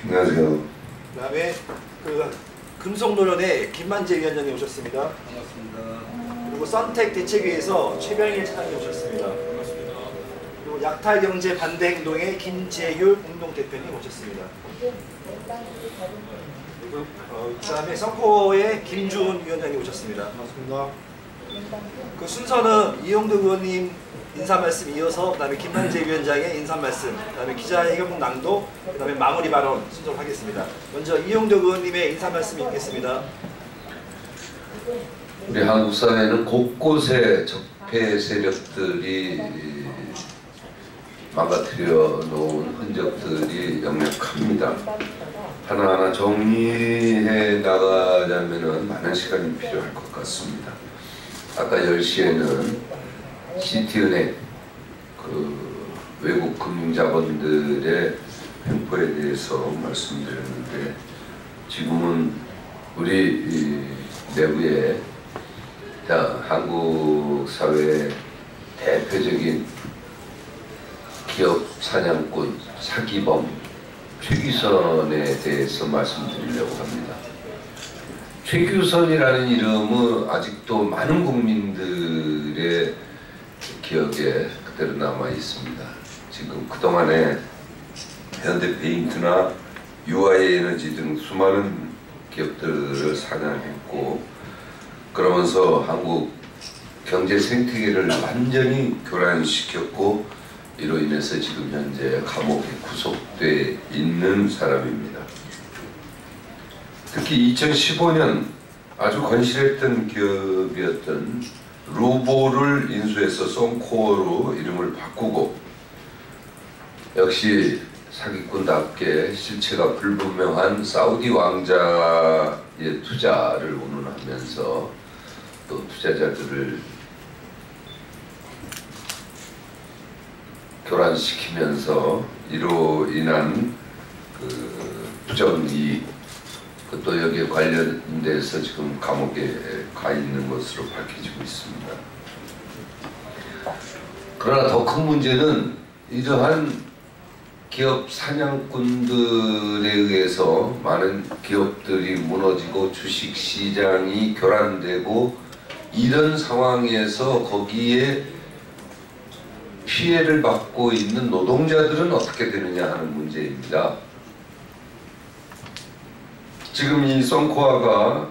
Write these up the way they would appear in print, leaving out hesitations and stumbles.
안녕하세요. 그다음에 금속노련의 김만재 위원장님 오셨습니다. 반갑습니다. 그리고 썬텍 대책위에서 최병일 차장님 오셨습니다. 반갑습니다. 그리고 약탈경제 반대행동의 김재율 공동대표님 오셨습니다. 그리고 그다음에 성코의 김주훈 위원장님 오셨습니다. 반갑습니다. 그 순서는 이용득 의원님 인사 말씀 이어서 그다음에 김만재 위원장의 인사 말씀, 그다음에 기자회견 낭독, 그다음에 마무리 발언 순서로 하겠습니다. 먼저 이용득 의원님의 인사 말씀 있겠습니다. 우리 한국 사회는 곳곳에 적폐 세력들이 망가뜨려 놓은 흔적들이 역력합니다. 하나하나 정리해 나가자면 많은 시간이 필요할 것 같습니다. 아까 10시에는 시티은행 외국 금융자본들의 횡포에 대해서 말씀드렸는데, 지금은 우리 내부에 한국 사회의 대표적인 기업 사냥꾼, 사기범 최규선에 대해서 말씀드리려고 합니다. 최규선이라는 이름은 아직도 많은 국민들의 기억에 그대로 남아 있습니다. 지금 그동안에 현대페인트나 UI에너지 등 수많은 기업들을 사냥했고, 그러면서 한국 경제 생태계를 완전히 교란시켰고, 이로 인해서 지금 현재 감옥에 구속돼 있는 사람입니다. 특히 2015년 아주 건실했던 기업이었던 루보를 인수해서 썬코어로 이름을 바꾸고, 역시 사기꾼답게 실체가 불분명한 사우디 왕자의 투자를 운운하면서 또 투자자들을 교란시키면서 이로 인한 부정이익, 또 여기에 관련돼서 지금 감옥에 가 있는 것으로 밝혀지고 있습니다. 그러나 더 큰 문제는 이러한 기업 사냥꾼들에 의해서 많은 기업들이 무너지고 주식시장이 교란되고, 이런 상황에서 거기에 피해를 받고 있는 노동자들은 어떻게 되느냐 하는 문제입니다. 지금 이 썬코아가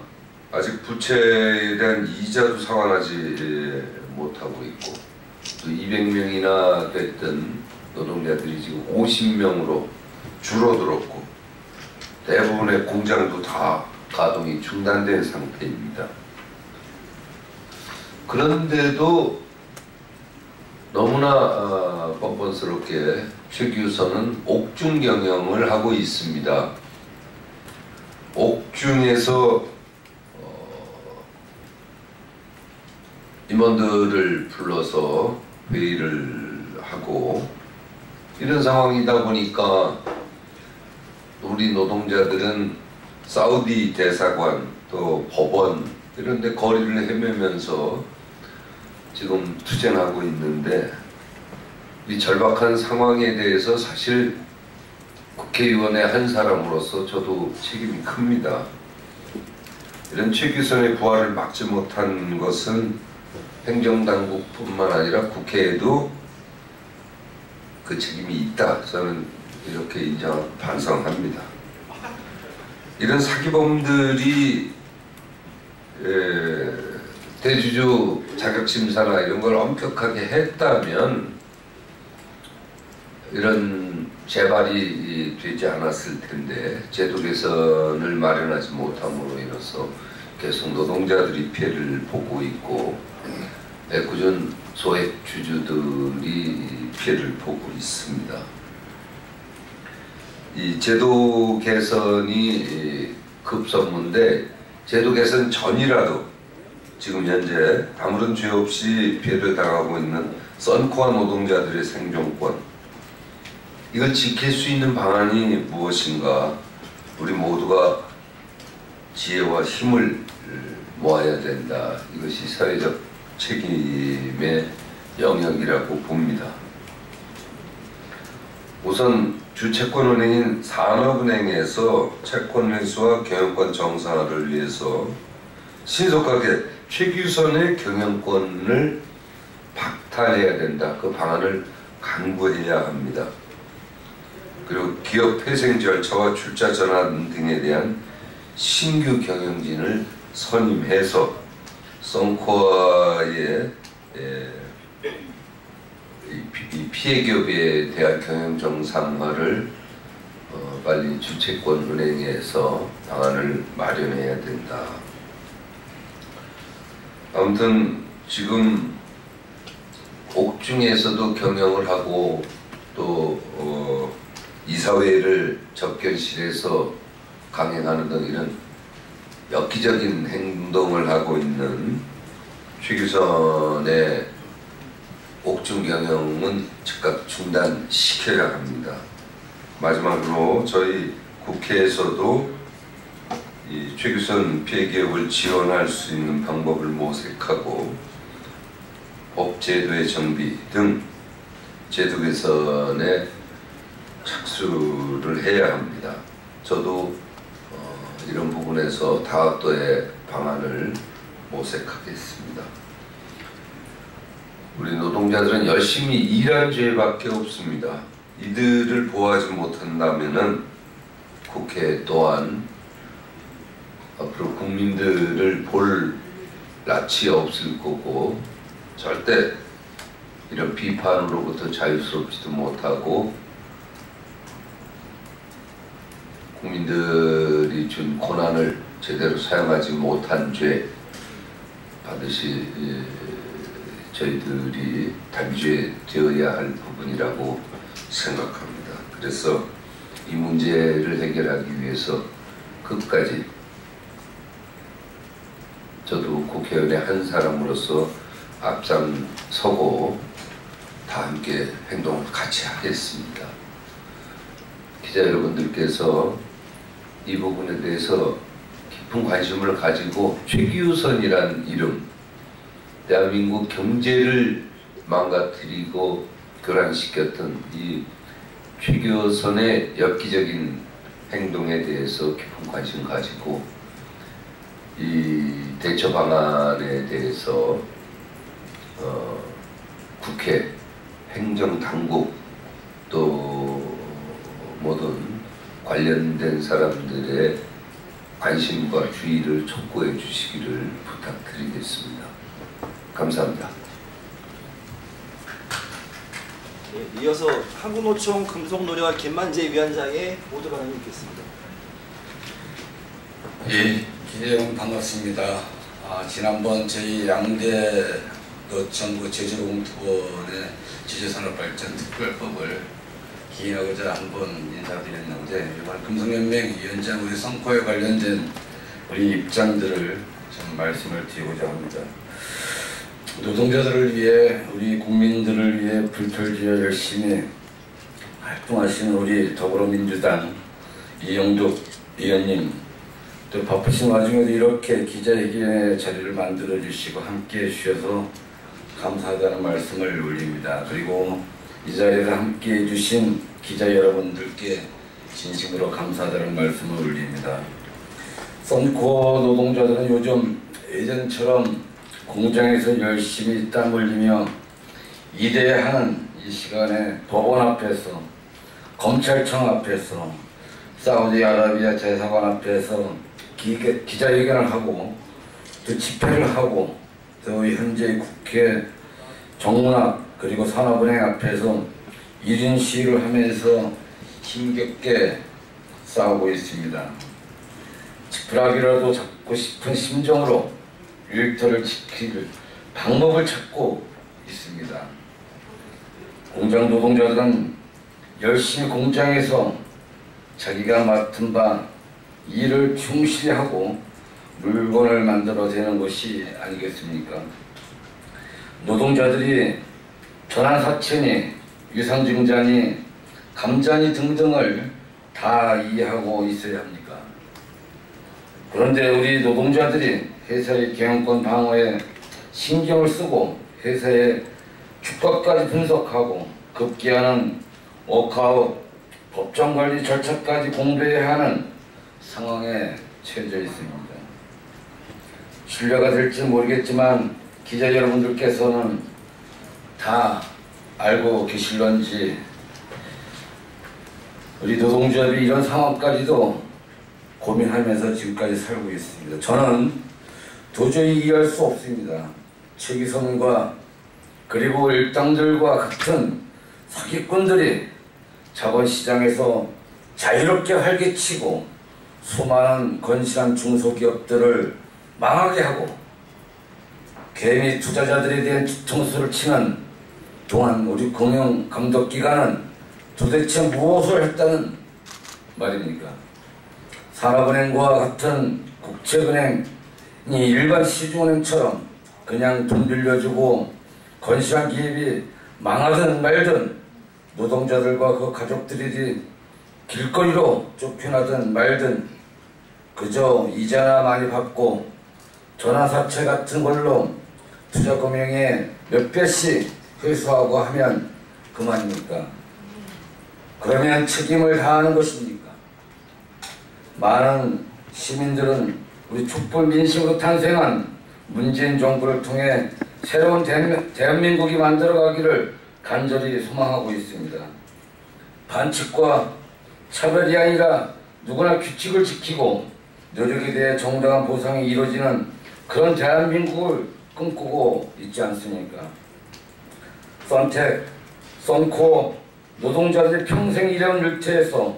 아직 부채에 대한 이자도 상환하지 못하고 있고, 또 200명이나 됐던 노동자들이 지금 50명으로 줄어들었고, 대부분의 공장도 다 가동이 중단된 상태입니다. 그런데도 너무나 뻔뻔스럽게 최규선은 옥중 경영을 하고 있습니다. 옥중에서 임원들을 불러서 회의를 하고, 이런 상황이다 보니까 우리 노동자들은 사우디 대사관, 또 법원 이런 데 거리를 헤매면서 지금 투쟁하고 있는데, 이 절박한 상황에 대해서 사실 국회의원의 한 사람으로서 저도 책임이 큽니다. 이런 최규선의 부활을 막지 못한 것은 행정당국뿐만 아니라 국회에도 그 책임이 있다, 저는 이렇게 반성합니다. 이런 사기범들이 대주주 자격심사나 이런 걸 엄격하게 했다면 이런 재발이 되지 않았을 텐데, 제도 개선을 마련하지 못함으로 인해서 계속 노동자들이 피해를 보고 있고, 애꿎은 소액 주주들이 피해를 보고 있습니다. 이 제도 개선이 급선무인데, 제도 개선 전이라도 지금 현재 아무런 죄 없이 피해를 당하고 있는 썬코아 노동자들의 생존권, 이걸 지킬 수 있는 방안이 무엇인가, 우리 모두가 지혜와 힘을 모아야 된다. 이것이 사회적 책임의 영역이라고 봅니다. 우선 주채권은행인 산업은행에서 채권 회수와 경영권 정상화를 위해서 신속하게 최규선의 경영권을 박탈해야 된다. 그 방안을 강구해야 합니다. 그리고 기업 회생 절차와 출자 전환 등에 대한 신규 경영진을 선임해서 썬코어의 이 피해 기업에 대한 경영 정상화를 빨리 주채권 은행에서 방안을 마련해야 된다. 아무튼 지금 옥중에서도 경영을 하고 또 이사회를 접견실에서 강행하는 등 이런 엽기적인 행동을 하고 있는 최규선의 옥중 경영은 즉각 중단시켜야 합니다. 마지막으로 저희 국회에서도 이 최규선 피해기업을 지원할 수 있는 방법을 모색하고 법제도의 정비 등 제도 개선에 착수를 해야 합니다. 저도 이런 부분에서 다각도의 방안을 모색하겠습니다. 우리 노동자들은 열심히 일한 죄밖에 없습니다. 이들을 보호하지 못한다면은 국회 또한 앞으로 국민들을 볼 낯이 없을 거고 절대 이런 비판으로부터 자유스럽지도 못하고 국민들이 준 고난을 제대로 사용하지 못한 죄 반드시 저희들이 단죄되어야 할 부분이라고 생각합니다. 그래서 이 문제를 해결하기 위해서 끝까지 저도 국회의원의 한 사람으로서 앞장서고 다 함께 행동을 같이 하겠습니다. 기자 여러분들께서 이 부분에 대해서 깊은 관심을 가지고 최규선이란 이름, 대한민국 경제를 망가뜨리고 교란시켰던 이 최규선의 엽기적인 행동에 대해서 깊은 관심 가지고 이 대처 방안에 대해서 국회, 행정당국 또 모든 관련된 사람들의 관심과 주의를 촉구해 주시기를 부탁드리겠습니다. 감사합니다. 네, 이어서 한국노총 금속노조와 김만재 위원장의 모두 발언이 있겠습니다. 예, 기자여러분 반갑습니다. 지난번 저희 양대 노총부 제주공투본의 제주산업발전특별법을 기인하고자 한번 인사드렸는데 이번 금속연맹 위원장 우리 썬코어에 관련된 우리 입장들을 좀 말씀을 드리고자 합니다. 노동자들을 위해 우리 국민들을 위해 불철주야 열심히 활동하시는 우리 더불어민주당 이영득 의원님 또 바쁘신 와중에도 이렇게 기자회견의 자리를 만들어 주시고 함께 해주셔서 감사하다는 말씀을 올립니다. 그리고 이 자리에 함께 해주신 기자 여러분들께 진심으로 감사하다는 말씀을 올립니다. 썬코어 노동자들은 요즘 예전처럼 공장에서 열심히 땀 흘리며 일해야 하는 이 시간에 법원 앞에서 검찰청 앞에서 사우디아라비아 대사관 앞에서 기자회견을 하고 또 집회를 하고 또 현재 국회 정문앞 그리고 산업은행 앞에서 1인 시위를 하면서 힘겹게 싸우고 있습니다. 지푸라기라도 잡고 싶은 심정으로 일터를 지킬 방법을 찾고 있습니다. 공장 노동자들은 열심히 공장에서 자기가 맡은 바 일을 충실히 하고 물건을 만들어내는 것이 아니겠습니까? 노동자들이 전환사천이, 유상증자니, 감자니 등등을 다 이해하고 있어야 합니까? 그런데 우리 노동자들이 회사의 경영권 방어에 신경을 쓰고 회사의 주가까지 분석하고 급기야는 워크아웃, 법정관리 절차까지 공부해야 하는 상황에 처해져 있습니다. 신뢰가 될지 모르겠지만 기자 여러분들께서는 다 알고 계실런지 우리 노동조합이 이런 상황까지도 고민하면서 지금까지 살고 있습니다. 저는 도저히 이해할 수 없습니다. 최기선과 그리고 일당들과 같은 사기꾼들이 자본시장에서 자유롭게 활개치고 수많은 건실한 중소기업들을 망하게 하고 개미 투자자들에 대한 뒤통수를 치는 동안 우리 금융감독기관은 도대체 무엇을 했다는 말입니까? 산업은행과 같은 국책은행이 일반 시중은행처럼 그냥 돈 빌려주고 건실한 기업이 망하든 말든 노동자들과 그 가족들이 길거리로 쫓겨나든 말든 그저 이자나 많이 받고 전화사채 같은 걸로 투자금융에 몇 배씩 회수하고 하면 그만입니까? 그러면 책임을 다하는 것입니까? 많은 시민들은 우리 촛불 민심으로 탄생한 문재인 정부를 통해 새로운 대한민국이 만들어가기를 간절히 소망하고 있습니다. 반칙과 차별이 아니라 누구나 규칙을 지키고 노력에 대해 정당한 보상이 이루어지는 그런 대한민국을 꿈꾸고 있지 않습니까? 선택, 썬코 노동자들이 평생 일해온 일터에서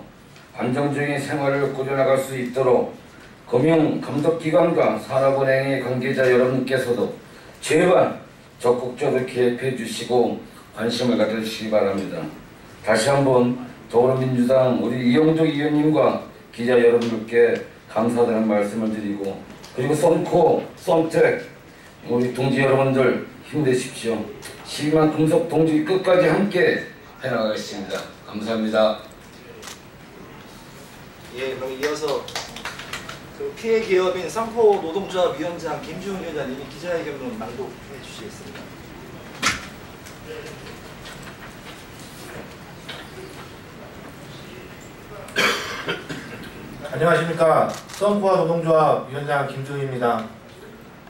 안정적인 생활을 꾸려나갈 수 있도록 금융감독기관과 산업은행의 관계자 여러분께서도 제발 적극적으로 개입해 주시고 관심을 가져주시기 바랍니다. 다시 한번 더불어민주당 우리 이영덕 의원님과 기자 여러분들께 감사드리는 말씀을 드리고 그리고 썬코, 썬택 우리 동지 여러분들 힘내십시오. 12만 금속 동지 끝까지 함께 해나가겠습니다. 감사합니다. 예, 그럼 이어서 그 피해 기업인 썬코 노동조합 위원장 김주훈 위원장님이 기자회견문 낭독해 주시겠습니다. 안녕하십니까. 썬코와 노동조합 위원장 김주훈입니다.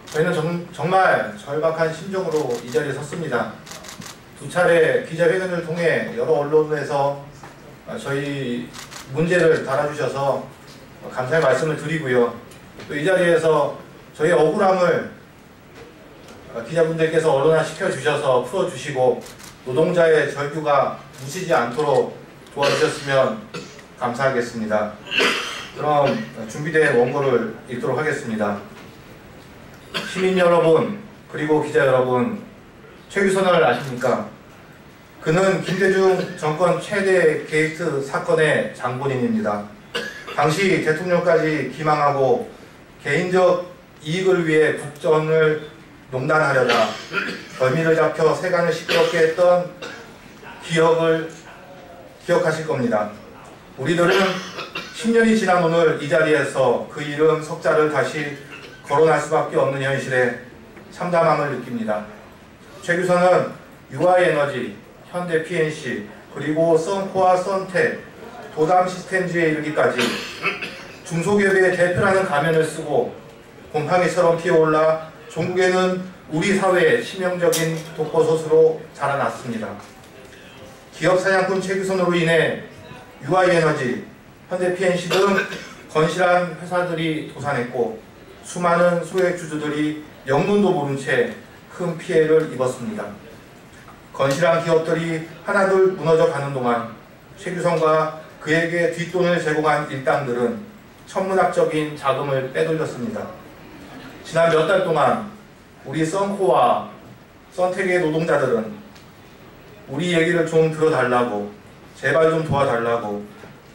저희는 정말 절박한 심정으로 이 자리에 섰습니다. 두 차례 기자회견을 통해 여러 언론에서 저희 문제를 달아주셔서 감사의 말씀을 드리고요. 또 이 자리에서 저희 억울함을 기자분들께서 언론화시켜 주셔서 풀어주시고 노동자의 절규가 묻히지 않도록 도와주셨으면 감사하겠습니다. 그럼 준비된 원고를 읽도록 하겠습니다. 시민 여러분 그리고 기자 여러분, 최규선을 아십니까? 그는 김대중 정권 최대 게이트 사건의 장본인입니다. 당시 대통령까지 기망하고 개인적 이익을 위해 국정을 농단하려다 혐의를 잡혀 세간을 시끄럽게 했던 기억을 기억하실 겁니다. 우리들은 10년이 지난 오늘 이 자리에서 그 이름 석자를 다시 거론할 수밖에 없는 현실에 참담함을 느낍니다. 최규선은 유아에너지, 현대 PNC, 그리고 썬코와 썬텍, 도담 시스템즈에 이르기까지 중소기업의 대표라는 가면을 쓰고 곰팡이처럼 피어올라 종국에는 우리 사회의 치명적인 독버섯으로 자라났습니다. 기업 사냥꾼 최규선으로 인해 유아에너지, 현대 PNC 등 건실한 회사들이 도산했고 수많은 소액주주들이 영문도 모른 채 큰 피해를 입었습니다. 건실한 기업들이 하나둘 무너져 가는 동안 최규선과 그에게 뒷돈을 제공한 일당들은 천문학적인 자금을 빼돌렸습니다. 지난 몇 달 동안 우리 썬코와 썬텍의 노동자들은 우리 얘기를 좀 들어달라고, 제발 좀 도와달라고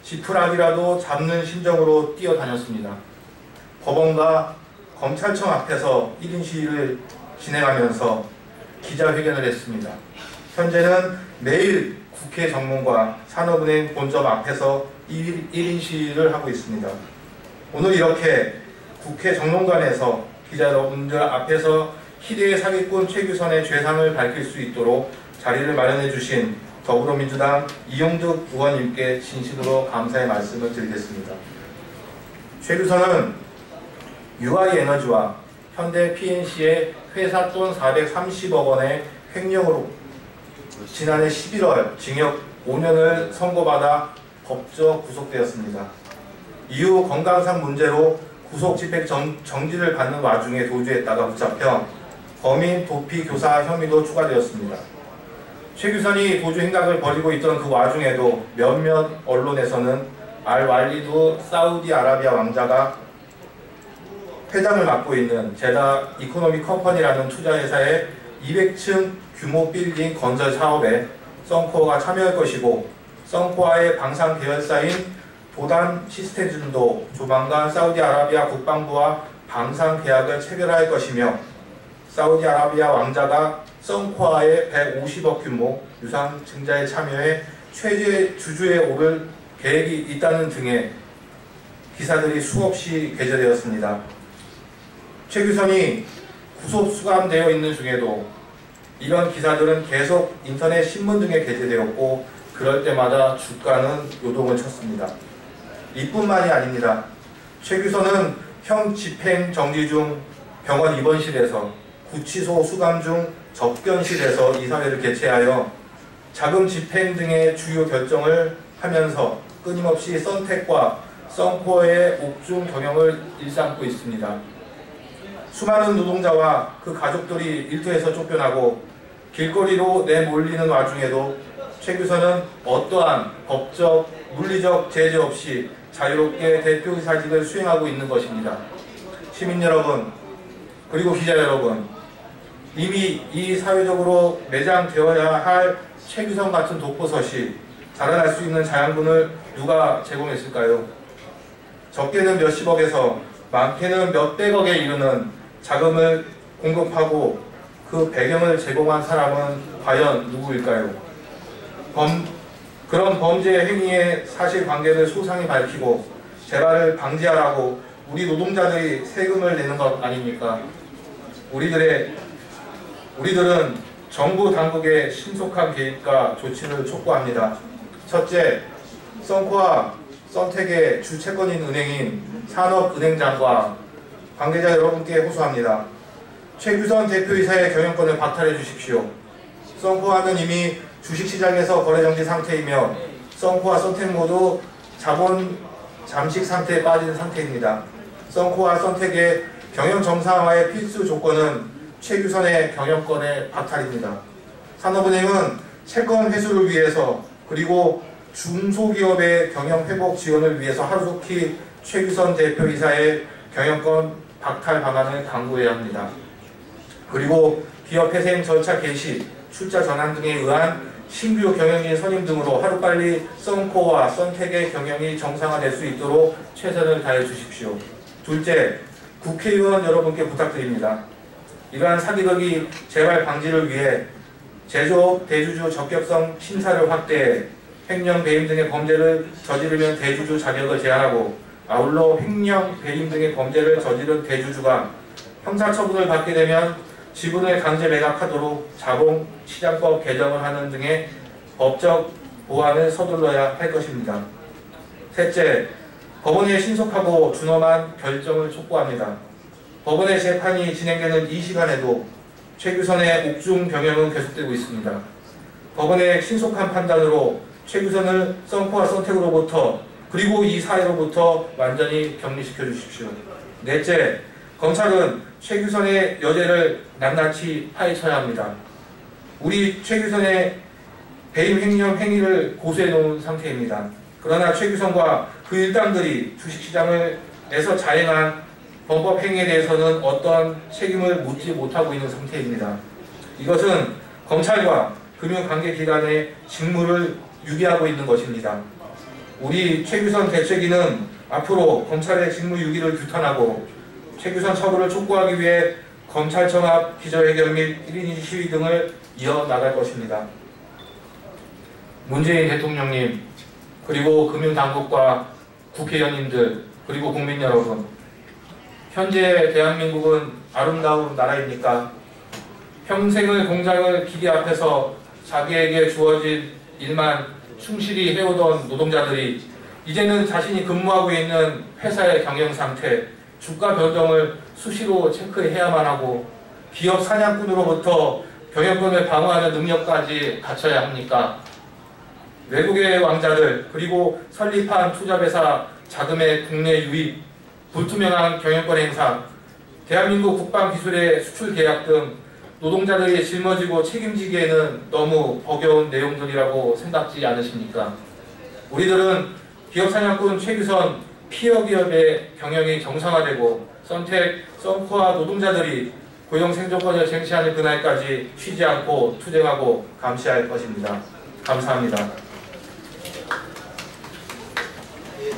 지푸라기라도 잡는 심정으로 뛰어다녔습니다. 법원과 검찰청 앞에서 1인 시위를 진행하면서 기자회견을 했습니다. 현재는 매일 국회 정문과 산업은행 본점 앞에서 1인 시위를 하고 있습니다. 오늘 이렇게 국회 정론관에서 기자 여러분들 앞에서 희대의 사기꾼 최규선의 죄상을 밝힐 수 있도록 자리를 마련해 주신 더불어민주당 이용득 의원님께 진심으로 감사의 말씀을 드리겠습니다. 최규선은 UI에너지와 현대 PNC의 회사 돈 430억 원의 횡령으로 지난해 11월 징역 5년을 선고받아 법적 구속되었습니다. 이후 건강상 문제로 구속 집행 정지를 받는 와중에 도주했다가 붙잡혀 범인 도피 교사 혐의도 추가되었습니다. 최규선이 도주 행각을 벌이고 있던 그 와중에도 몇몇 언론에서는 알왈리드 사우디아라비아 왕자가 회장을 맡고 있는 제다 이코노미 컴퍼니라는 투자회사의 200층 규모 빌딩 건설 사업에 썬코어가 참여할 것이고, 썬코어의 방산 계열사인 도단 시스템즈도 조만간 사우디아라비아 국방부와 방산 계약을 체결할 것이며, 사우디아라비아 왕자가 썬코어의 150억 규모 유상 증자에 참여해 최대 주주에 오를 계획이 있다는 등의 기사들이 수없이 게재되었습니다. 최규선이 구속 수감되어 있는 중에도 이런 기사들은 계속 인터넷 신문 등에 게재되었고, 그럴 때마다 주가는 요동을 쳤습니다. 이뿐만이 아닙니다. 최규선은 형 집행 정지 중 병원 입원실에서, 구치소 수감 중 접견실에서 이사회를 개최하여 자금 집행 등의 주요 결정을 하면서 끊임없이 썬텍과 썬코어의 옥중 경영을 일삼고 있습니다. 수많은 노동자와 그 가족들이 일터에서 쫓겨나고 길거리로 내몰리는 와중에도 최규선은 어떠한 법적, 물리적 제재 없이 자유롭게 대표이사직을 수행하고 있는 것입니다. 시민 여러분, 그리고 기자 여러분, 이미 이 사회적으로 매장되어야 할 최규선 같은 독보섯이 자라날 수 있는 자양분을 누가 제공했을까요? 적게는 몇십억에서 많게는 몇백억에 이르는 자금을 공급하고 그 배경을 제공한 사람은 과연 누구일까요? 그런 범죄 행위의 사실관계를 소상히 밝히고 재발을 방지하라고 우리 노동자들이 세금을 내는 것 아닙니까? 우리들은 정부 당국의 신속한 개입과 조치를 촉구합니다. 첫째, 썬코와 썬텍의 주채권인 은행인 산업은행장과 관계자 여러분께 호소합니다. 최규선 대표이사의 경영권을 박탈해 주십시오. 썬코와는 이미 주식시장에서 거래정지 상태이며 썬코와 썬텍 모두 자본 잠식 상태에 빠진 상태입니다. 썬코와 썬텍의 경영 정상화의 필수 조건은 최규선의 경영권의 박탈입니다. 산업은행은 채권 회수를 위해서, 그리고 중소기업의 경영 회복 지원을 위해서 하루속히 최규선 대표이사의 경영권 박탈 방안을 강구해야 합니다. 그리고 기업 회생 절차 개시, 출자 전환 등에 의한 신규 경영진 선임 등으로 하루빨리 썬코어와 썬텍의 경영이 정상화될 수 있도록 최선을 다해 주십시오. 둘째, 국회의원 여러분께 부탁드립니다. 이러한 사기덕이 재발 방지를 위해 제조업 대주주 적격성 심사를 확대해 횡령 배임 등의 범죄를 저지르면 대주주 자격을 제한하고, 아울러 횡령 배임 등의 범죄를 저지른 대주주가 형사처분을 받게 되면 지분을 강제 매각하도록 자본시장법 개정을 하는 등의 법적 보완을 서둘러야 할 것입니다. 셋째, 법원의 신속하고 준엄한 결정을 촉구합니다. 법원의 재판이 진행되는 이 시간에도 최규선의 옥중 경영은 계속되고 있습니다. 법원의 신속한 판단으로 최규선을 썬코와 썬텍으로부터, 그리고 이 사회로부터 완전히 격리시켜 주십시오. 넷째, 검찰은 최규선의 여죄를 낱낱이 파헤쳐야 합니다. 우리 최규선의 배임 횡령 행위를 고소해 놓은 상태입니다. 그러나 최규선과 그 일당들이 주식시장에서 자행한 범법 행위에 대해서는 어떠한 책임을 묻지 못하고 있는 상태입니다. 이것은 검찰과 금융관계기관의 직무를 유기하고 있는 것입니다. 우리 최규선 대책위는 앞으로 검찰의 직무 유기를 규탄하고 최규선 처벌을 촉구하기 위해 검찰청 앞 기자회견 및 1인 시위 등을 이어나갈 것입니다. 문재인 대통령님, 그리고 금융당국과 국회의원님들, 그리고 국민 여러분, 현재 대한민국은 아름다운 나라입니까? 평생을 공장을 기계 앞에서 자기에게 주어진 일만 충실히 해오던 노동자들이 이제는 자신이 근무하고 있는 회사의 경영 상태, 주가 변동을 수시로 체크해야만 하고 기업 사냥꾼으로부터 경영권을 방어하는 능력까지 갖춰야 합니까? 외국의 왕자들 그리고 설립한 투자회사 자금의 국내 유입, 불투명한 경영권 행사, 대한민국 국방기술의 수출 계약 등 노동자들이 짊어지고 책임지기에는 너무 버거운 내용들이라고 생각지 않으십니까? 우리들은 기업 사냥꾼 최규선 피어 기업의 경영이 정상화되고 썬텍, 썬코아 노동자들이 고용 생존권을 쟁취하는 그날까지 쉬지 않고 투쟁하고 감시할 것입니다. 감사합니다. 예,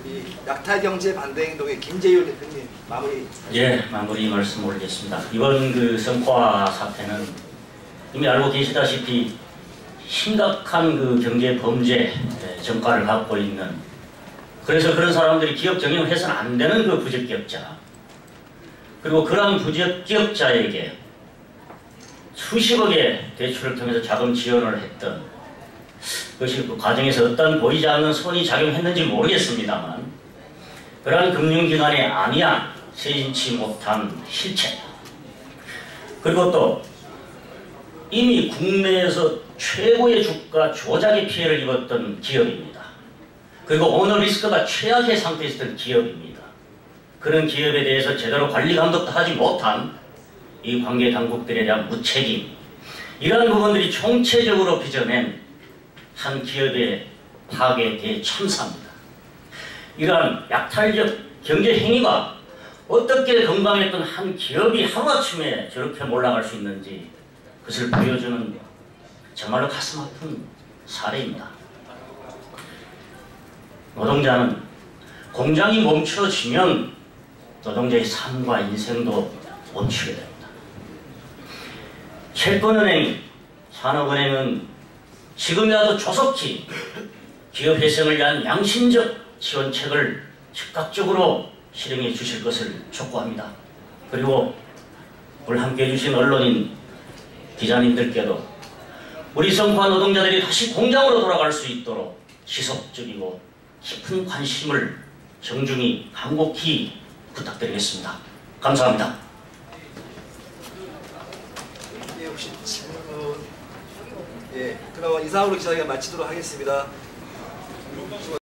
우리 약탈경제 반대행동의 김재율 대표님 마무리. 예, 마무리 말씀 올리겠습니다. 이번 그 썬코아 사태는 이미 알고 계시다시피 심각한 그 경제 범죄 전과를 갖고 있는, 그래서 그런 사람들이 기업 경영을 해서는 안 되는 그 부적격자, 그리고 그러한 부적격자에게 수십억의 대출을 통해서 자금 지원을 했던 그것이 그 과정에서 어떤 보이지 않는 손이 작용했는지 모르겠습니다만 그러한 금융기관의 안이한 세진치 못한 실체, 그리고 또 이미 국내에서 최고의 주가 조작의 피해를 입었던 기업입니다. 그리고 오너 리스크가 최악의 상태에 있었던 기업입니다. 그런 기업에 대해서 제대로 관리 감독도 하지 못한 이 관계 당국들에 대한 무책임, 이러한 부분들이 총체적으로 빚어낸 한 기업의 파괴에 대해 참사입니다. 이러한 약탈적 경제 행위가 어떻게 건강했던 한 기업이 하루아침에 저렇게 몰락할 수 있는지 그것을 보여주는 정말로 가슴 아픈 사례입니다. 노동자는 공장이 멈춰지면 노동자의 삶과 인생도 멈추게 됩니다. 채권은행, 산업은행은 지금이라도 조속히 기업 회생을 위한 양심적 지원책을 즉각적으로 실행해 주실 것을 촉구합니다. 그리고 오늘 함께해 주신 언론인 기자님들께도 우리 썬코아 노동자들이 다시 공장으로 돌아갈 수 있도록 지속적이고 깊은 관심을 정중히 간곡히 부탁드리겠습니다. 감사합니다. 예, 혹시 질문? 예, 그럼 이상으로 기자회견 마치도록 하겠습니다.